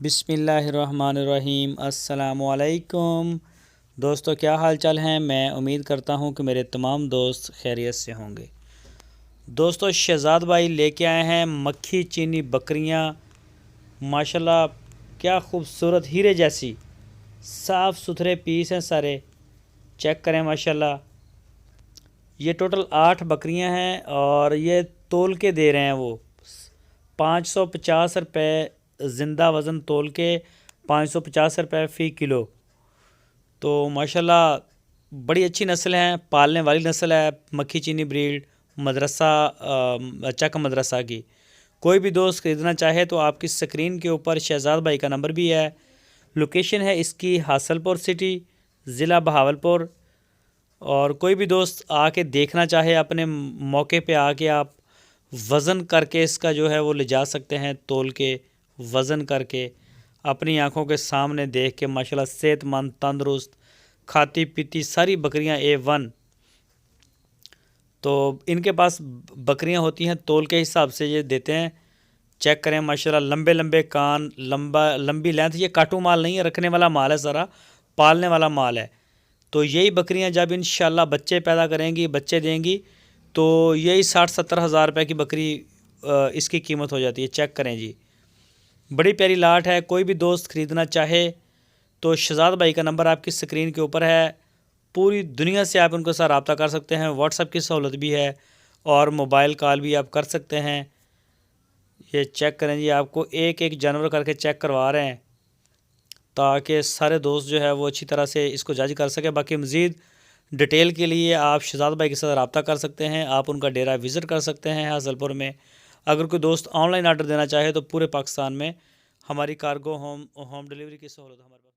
बिस्मिल्लाहिर्रहमानिर्रहीम। अस्सलामुअलैकुम दोस्तों, क्या हाल चाल हैं। मैं उम्मीद करता हूं कि मेरे तमाम दोस्त खैरियत से होंगे। दोस्तों, शहज़ाद भाई लेके आए हैं मक्खी चीनी बकरियां। माशाल्लाह क्या खूबसूरत हीरे जैसी साफ़ सुथरे पीस हैं सारे। चेक करें माशाल्लाह। ये टोटल 8 बकरियां हैं और ये तोल के दे रहे हैं वो 550 रुपये ज़िंदा वज़न तोल के 550 रुपये फ़ी किलो। तो माशाल्लाह बड़ी अच्छी नस्ल है, पालने वाली नस्ल है। मक्खी चीनी ब्रीड चक मदरसा की। कोई भी दोस्त ख़रीदना चाहे तो आपकी स्क्रीन के ऊपर शहज़ाद भाई का नंबर भी है। लोकेशन है इसकी हासलपुर सिटी, ज़िला बहावलपुर। और कोई भी दोस्त आके देखना चाहे अपने मौके पे आके आप वज़न करके इसका जो है वो ले जा सकते हैं। तोल के वज़न करके अपनी आंखों के सामने देख के माशाल्लाह सेहतमंद तंदुरुस्त खाती पीती सारी बकरियां A1। तो इनके पास बकरियां होती हैं तोल के हिसाब से ये देते हैं। चेक करें माशाल्लाह, लंबे लंबे कान, लंबी लेंथ। ये काटू माल नहीं है, रखने वाला माल है, सारा पालने वाला माल है। तो यही बकरियां जब इंशाल्लाह बच्चे पैदा करेंगी, बच्चे देंगी, तो यही 60-70 हज़ार रुपये की बकरी इसकी कीमत हो जाती है। चेक करें जी, बड़ी प्यारी लाट है। कोई भी दोस्त ख़रीदना चाहे तो शहज़ाद भाई का नंबर आपकी स्क्रीन के ऊपर है। पूरी दुनिया से आप उनके साथ रब्ता कर सकते हैं। व्हाट्सएप की सहूलत भी है और मोबाइल कॉल भी आप कर सकते हैं। ये चेक करें जी, आपको एक एक जानवर करके चेक करवा रहे हैं ताकि सारे दोस्त जो है वो अच्छी तरह से इसको जज कर सके। बाकी मज़ीद डिटेल के लिए आप शहज़ाद भाई के साथ रब्ता कर सकते हैं। आप उनका डेरा विज़िट कर सकते हैं हासलपुर में। अगर कोई दोस्त ऑनलाइन आर्डर देना चाहे तो पूरे पाकिस्तान में हमारी कार्गो होम डिलीवरी की सहूलत हमारे पास।